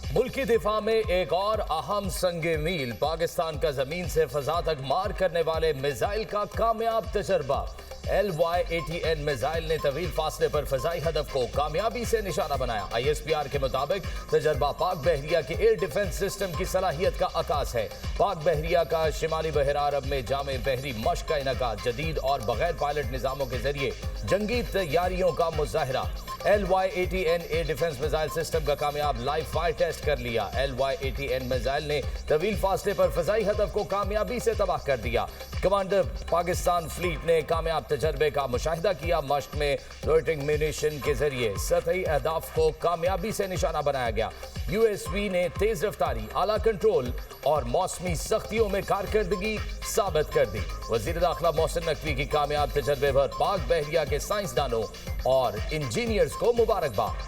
मुल्की दिफा में एक और अहम संगे मील, पाकिस्तान का जमीन से फजा तक मार करने वाले मिसाइल का कामयाब तजर्बा। LY-80N मिसाइल ने तवील फासले पर फजाई हदफ को कामयाबी से निशाना बनाया। ISPR के मुताबिक तजर्बा पाक बहरिया के एयर डिफेंस सिस्टम की सलाहियत का आकाश है। पाक बहरिया का शिमाली बहरा अरब में जामे बहरी मश्क का इनकाद, जदीद और बगैर पायलट निजामों के जरिए जंगी तैयारियों का मुजाहरा। LY-80N air defence missile system का कामयाब लाइव फायर टेस्ट कर लिया। LY-80N मिसाइल ने तवील फासले पर फजाई हदफ को कामयाबी से तबाह कर दिया। कमांडर पाकिस्तान फ्लीट ने कामयाब तजर्बे का मुशाहिदा किया। मश्क में लोइटरिंग म्यूनिशन के जरिए सतही अहदाफ को कामयाबी से निशाना बनाया गया। USV ने तेज रफ्तारी, आला कंट्रोल और मौसमी सख्तियों में कारकर्दगी साबित कर दी। वजीर दाखिला मोहसिन नकवी की कामयाब तजर्बे पर पाक बहरिया के साइंसदानों और इंजीनियर्स को मुबारकबाद।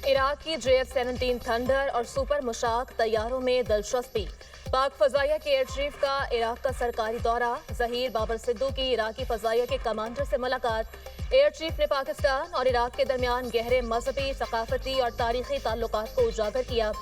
इराक की JF-17 थंडर और सुपर मुशाक तैयारों में दिलचस्पी। पाक फजाइया के एयर चीफ का इराक का सरकारी दौरा। जहीर बाबर सिद्दू की इराकी फजाइया के कमांडर से मुलाकात। एयर चीफ ने पाकिस्तान और इराक के दरमियान गहरे मजहबी, सकाफती और तारीखी ताल्लुकात को उजागर किया।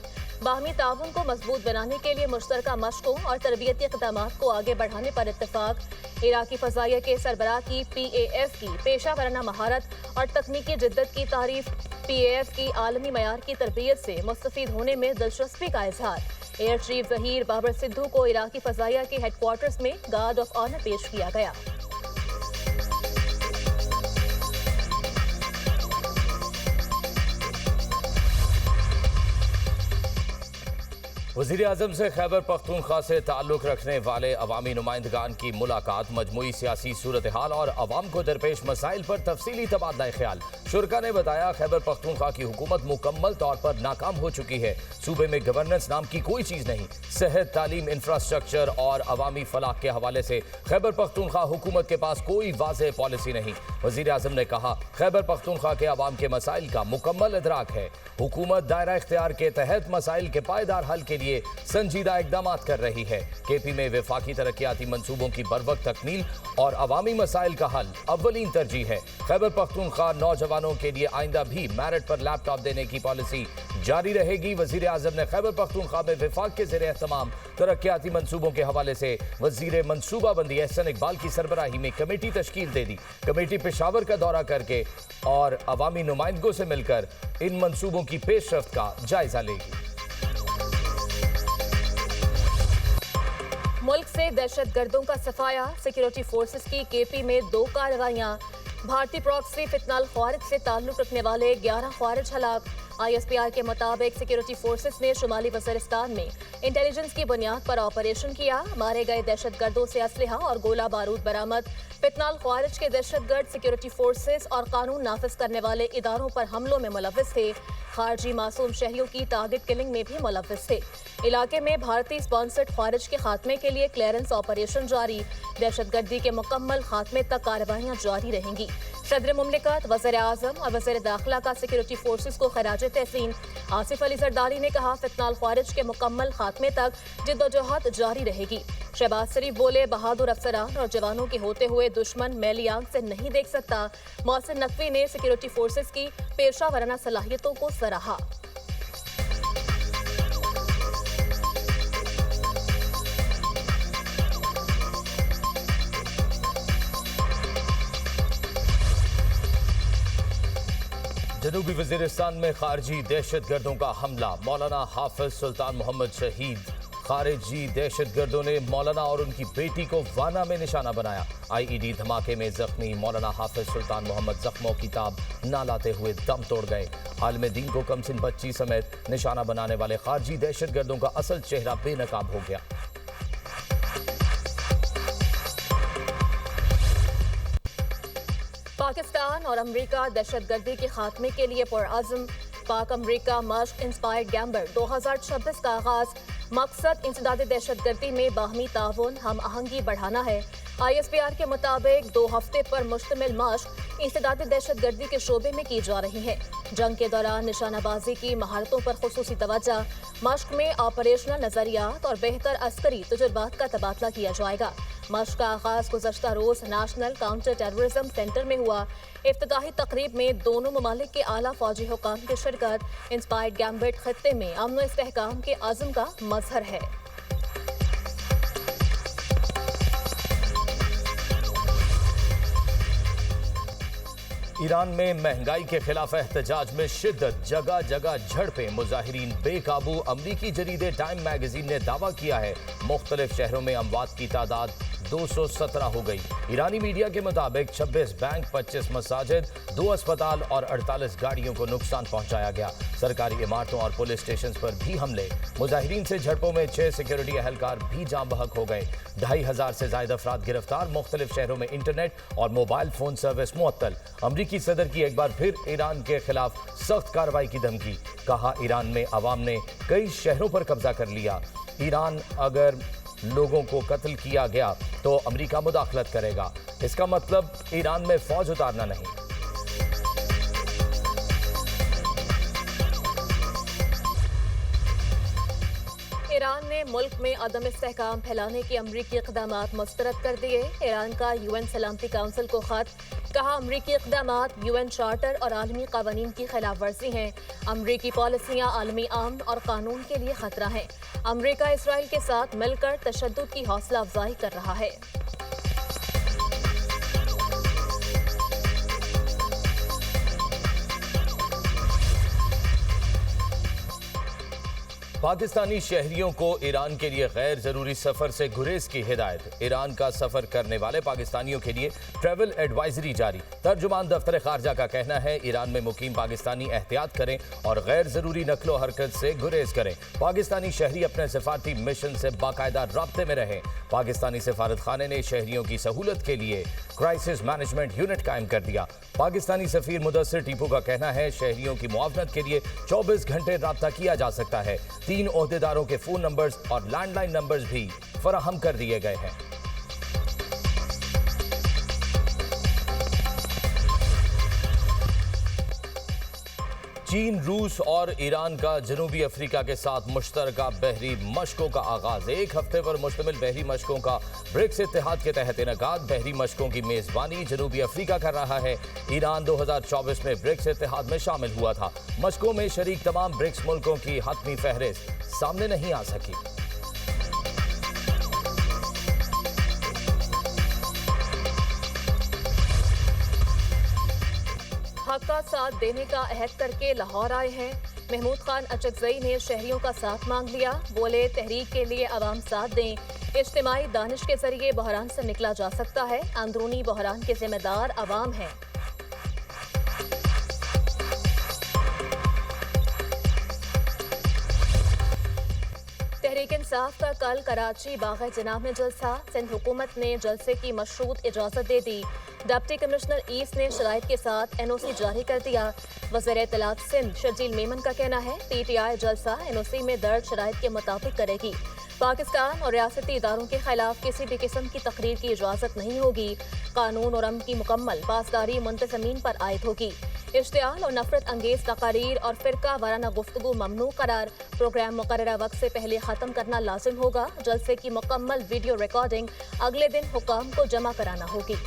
बाहमी ताउन को मजबूत बनाने के लिए मुश्तरका मशकों और तरबियती इक़दामात को आगे बढ़ाने पर इत्तेफाक। इराकी फजाइया के सरबराह की PAF की पेशा वराना महारत और तकनीकी जिद्दत की तारीफ। PAF की आलमी मयार की तरबियत से मुस्तफीद होने में दिलचस्पी का इजहार। एयर चीफ जहीर बाबर सिद्दू को इराकी फजाइया के हेडक्वार्टर्स में गार्ड ऑफ ऑनर पेश किया गया। वज़ीर आज़म से खैबर पख्तूनख्वा से ताल्लुक़ रखने वाले अवामी नुमाइंदगान की मुलाकात। मजमूई सियासी सूरत हाल और अवाम को दरपेश मसाइल पर तफसीली तबादला ख्याल। शुरका ने बताया, खैबर पख्तूनख्वा की हुकूमत मुकम्मल तौर पर नाकाम हो चुकी है। सूबे में गवर्नेंस नाम की कोई चीज़ नहीं। सेहत, तालीम, इंफ्रास्ट्रक्चर और अवामी फलाह के हवाले से खैबर पख्तूनख्वा हुकूमत के पास कोई वाज़ेह पॉलिसी नहीं। वज़ीर आज़म ने कहा, खैबर पख्तूनख्वा के अवाम के मसाइल का मुकम्मल इदराक है। हुकूमत दायरा इख्तियार के तहत मसाइल के पायदार हल के लिए संजीदा इकदाम कर रही है। KP में वफाकी तरक्याती मंसूबों की बरवक्त तकमील और अवामी मसाइल का हल अव्वलीन तरजीह है। खैबर पख्तूनख्वा नौजवानों के लिए आइंदा भी मेरिट पर लैपटॉप देने की पॉलिसी जारी रहेगी। वजीर आज़म ने खैबर पख्तूनख्वा में वफाक के ज़ेरे एहतमाम तरक्याती मंसूबों के हवाले से वजीर मनसूबाबंदी एहसन इकबाल की सरबराही में कमेटी तश्कील दे दी। कमेटी पेशावर का दौरा करके और अवामी नुमाइंदों से मिलकर इन मंसूबों की पेशरफ्त का जायजा लेगी। मुल्क से दहशतगर्दों का सफाया। सिक्योरिटी फोर्सेस की KP में 2 कार्रवाइयां। भारतीय प्रॉक्सी फितनाल ख्वारिज से ताल्लुक रखने वाले 11 ख्वारिज हलाक। ISPR के मुताबिक सिक्योरिटी फोर्सेस ने शुमाली वज़ीरिस्तान में इंटेलिजेंस की बुनियाद पर ऑपरेशन किया। मारे गए दहशतगर्दों से असलहा और गोला बारूद बरामद। फितनाल ख्वारिज के दहशतगर्द सिक्योरिटी फोर्सेस और कानून नाफिज करने वाले इदारों पर हमलों में मुलव्विस थे। खारजी मासूम शहरियों की टारगेट किलिंग में भी मुलव्विस थे। इलाके में भारतीय स्पॉन्सर्ड ख्वारिज के खात्मे के लिए क्लियरेंस ऑपरेशन जारी। दहशतगर्दी के मुकम्मल खात्मे तक कार्रवाइयाँ जारी रहेंगी। सदर मुमलिकत, वज़ीर आज़म और वज़ीर दाखिला का सिक्योरिटी फोर्सेस को खराज तहसीन। आसिफ अली जरदारी ने कहा, फितनाल ख्वारिज के मुकम्मल खात्मे तक जिद्दोजहद जारी रहेगी। शहबाज शरीफ बोले, बहादुर अफसरान और जवानों के होते हुए दुश्मन मैली आंख से नहीं देख सकता। मोहसिन नकवी ने सिक्योरिटी फोर्सेस की पेशा वराना सलाहियतों को सराहा। जनूबी वज़ीरिस्तान में खारजी दहशतगर्दों का हमला। मौलाना हाफिज सुल्तान मोहम्मद शहीद। खारिजी दहशतगर्दों ने मौलाना और उनकी बेटी को वाना में निशाना बनाया। IED धमाके में जख्मी मौलाना हाफिज सुल्तान मोहम्मद जख्मों की ताब ना लाते हुए दम तोड़ गए। आलिम दीन को कमसिन बच्ची समेत निशाना बनाने वाले खारजी दहशतगर्दों का असल चेहरा बेनकाब हो गया। पाकिस्तान और अमरीका दहशतगर्दी के खात्मे के लिए पुरअज़्म। पाक अमरीका मश्क इंस्पायर्ड गैम्बर 2026 का आगाज। मकसद इंसदाद दहशतगर्दी में बाहमी ताउन हम आहंगी बढ़ाना है। ISPR के मुताबिक 2 हफ्ते पर मुश्तमिल मश्क इंसदाद दहशतगर्दी के शोबे में की जा रही है। जंग के दौरान निशानाबाजी की महारतों पर खुसूसी तवज्जो। मश्क में ऑपरेशनल नजरियात और बेहतर अस्करी तजुर्बात का तबादला किया जाएगा। मश्क का आगाज गुज़श्ता रोज नेशनल काउंटर टेररिज्म सेंटर में हुआ। इफ्तिताही तकरीब में दोनों ममालिक के आला फौजी हुकाम की शिरकत इंस्पायर्ड गैम्बिट खित्ते में अमन व इस्तेहकाम के आज़म का मजहर है। ईरान में महंगाई के खिलाफ एहतजाज में शिद्दत, जगह जगह झड़पें, मुजाहिरीन बेकाबू। अमरीकी जरीदे टाइम मैगजीन ने दावा किया है मुख्तलिफ शहरों में अमवात की तादाद 217 हो गई। ईरानी मीडिया के मुताबिक 26 बैंक, 25 मसाजिद, 2 अस्पताल और 48 गाड़ियों को नुकसान पहुंचाया गया। सरकारी इमारतों और पुलिस स्टेशन पर भी हमले। मुजाहिरीन से झड़पों में 6 सिक्योरिटी एहलकार भी जाम बहक हो गए। 2500 से ज्यादा अफराद गिरफ्तार। मुख्तलिफ शहरों में इंटरनेट और मोबाइल फोन सर्विस मुअत्तल। अमरीकी सदर की एक बार फिर ईरान के खिलाफ सख्त कार्रवाई की धमकी। कहा, ईरान में अवाम ने कई शहरों पर कब्जा कर लिया। ईरान अगर लोगों को कत्ल किया गया तो अमेरिका मुदाखलत करेगा। इसका मतलब ईरान में फौज उतारना नहीं। ईरान ने मुल्क में अदम इस्तेहकाम फैलाने के अमरीकी इक़दामात मुस्तरद कर दिए। ईरान का यूएन सलामती काउंसिल को खत। कहा, अमरीकी इक़दामात यूएन चार्टर और आलमी क़वानीन की खिलाफ वर्जी हैं। अमरीकी पॉलिसियाँ आलमी अमन और कानून के लिए खतरा हैं। अमरीका इसराइल के साथ मिलकर तशद्दुद की हौसला अफजाई कर रहा है। पाकिस्तानी शहरियों को ईरान के लिए गैर जरूरी सफर से गुरेज की हिदायत। ईरान का सफर करने वाले पाकिस्तानियों के लिए ट्रैवल एडवाइजरी जारी। तर्जुमान दफ्तर खारजा का कहना है, ईरान में मुकीम पाकिस्तानी एहतियात करें और गैर जरूरी नकलो हरकत से गुरेज करें। पाकिस्तानी शहरी अपने सिफारती मिशन से बाकायदा राब्ते में रहें। पाकिस्तानी सिफारत खाने ने शहरियों की सहूलत के लिए क्राइसिस मैनेजमेंट यूनिट कायम कर दिया। पाकिस्तानी सफीर मुदस्सिर टीपू का कहना है, शहरियों की मुआवनत के लिए 24 घंटे राब्ता किया जा सकता है। 3 ओहदेदारों के फोन नंबर्स और लैंडलाइन नंबर्स भी फराहम कर दिए गए हैं। चीन, रूस और ईरान का जनूबी अफ्रीका के साथ मुश्तरका बहरी मशकों का आगाज। 1 हफ्ते पर मुश्तमिल बहरी मशकों का ब्रिक्स इत्तेहाद के तहत इनेकाद। बहरी मशकों की मेजबानी जनूबी अफ्रीका कर रहा है। ईरान 2024 में ब्रिक्स इत्तेहाद में शामिल हुआ था। मशकों में शरीक तमाम ब्रिक्स मुल्कों की हतमी फहरिस्त सामने नहीं आ सकी। हक का साथ देने का अहद करके लाहौर आए हैं। महमूद खान अचकजई ने शहरियों का साथ मांग लिया। बोले, तहरीक के लिए अवाम साथ दें। इज्तिमाई दानिश के जरिए बहरान से निकला जा सकता है। अंदरूनी बहरान के जिम्मेदार अवाम हैं। तहरीक इंसाफ का कल कराची बाग़ जनाब में जलसा। सिंध हुकूमत ने जलसे की मशरूत इजाज़त दे दी। डिप्टी कमिश्नर ईस्ट ने शराइत के साथ एनओसी जारी कर दिया। वज़ीर इत्तलात सिंध शर्जील मेमन का कहना है, पीटीआई जलसा एनओसी में दर्ज शराइत के मुताबिक करेगी। पाकिस्तान और रियासती इदारों के खिलाफ किसी भी किस्म की तकरीर की इजाज़त नहीं होगी। कानून और अमन की मुकम्मल पासदारी मुंतज़मीन पर आयद होगी। इश्तियाल और नफरत अंगेज तकारीर और फिरका वाराना गुफ्तगू ममनू करार। प्रोग्राम मुकर्ररा वक्त से पहले ख़त्म करना लाजिम होगा। जलसे की मुकम्मल वीडियो रिकॉर्डिंग अगले दिन हुकाम को जमा कराना होगी।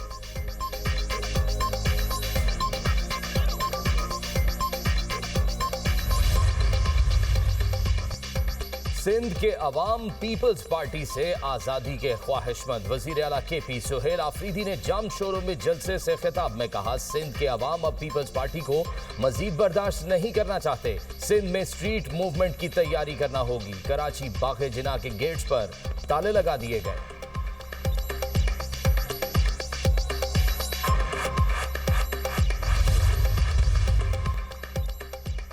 सिंध के अवाम पीपल्स पार्टी से आज़ादी के ख्वाहिशमंद। वज़ीर आला केपी सुहेल आफरीदी ने जाम शोरों में जलसे से खिताब में कहा, सिंध के अवाम अब पीपल्स पार्टी को मजीद बर्दाश्त नहीं करना चाहते। सिंध में स्ट्रीट मूवमेंट की तैयारी करना होगी। कराची बाग़ जिना के गेट्स पर ताले लगा दिए गए।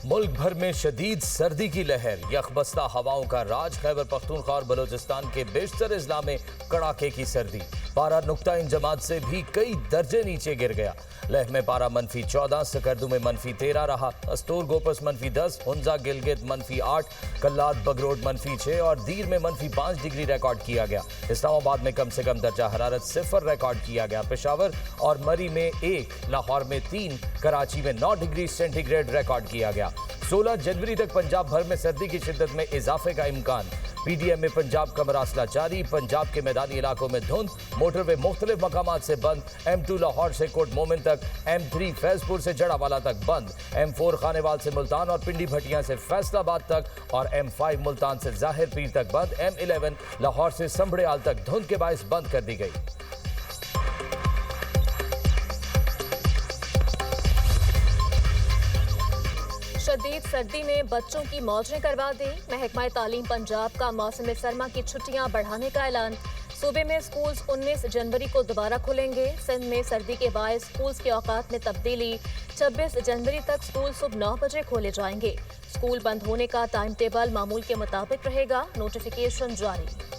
मुल्क भर में शदीद सर्दी की लहर। यखबस्ता हवाओं का राज। खैबर पख्तूनख्वा और बलोचिस्तान के बेशतर अजला में कड़ाके की सर्दी। पारा नुक्ता इंजमात से भी कई दर्जे नीचे गिर गया। लेह में पारा -14, सकरदू में -13 रहा। अस्तूर गोपस -10, हुंजा गिलगित -8, कल्लाद बगरोड -6 और दीर में -5 डिग्री रिकॉर्ड किया गया। इस्लामाबाद में कम से कम दर्जा हरारत 0 रिकॉर्ड किया गया। पेशावर और मरी में 1, लाहौर में 3, कराची में 9 डिग्री सेंटीग्रेड रिकॉर्ड किया गया। 16 जनवरी तक पंजाब भर में सर्दी की शिद्दत में इजाफे का इम्कान। PDM में पंजाब का मरासला जारी, पंजाब के मैदानी इलाकों में धुंध, मोटरवे मुख्तलिफ मकामात से बंद, M2 लाहौर से कोट मोमिन तक, M3 फैजपुर से जड़ावाला तक बंद, M4 खानेवाल से मुल्तान और पिंडी भटियां से फैसलाबाद तक और M5 मुल्तान से जाहिर पीर तक बंद, M11 लाहौर से संभड़ेयाल तक धुंध के बायस बंद कर दी गई। शदीद सर्दी ने बच्चों की मौजें करवा दी। महकमा तालीम पंजाब का मौसम सरमा की छुट्टियां बढ़ाने का ऐलान। सूबे में स्कूल्स 19 जनवरी को दोबारा खुलेंगे। सिंध में सर्दी के बायस स्कूल्स के औकात में तब्दीली। 26 जनवरी तक स्कूल सुबह 9 बजे खोले जाएंगे। स्कूल बंद होने का टाइम टेबल मामूल के मुताबिक रहेगा। नोटिफिकेशन जारी।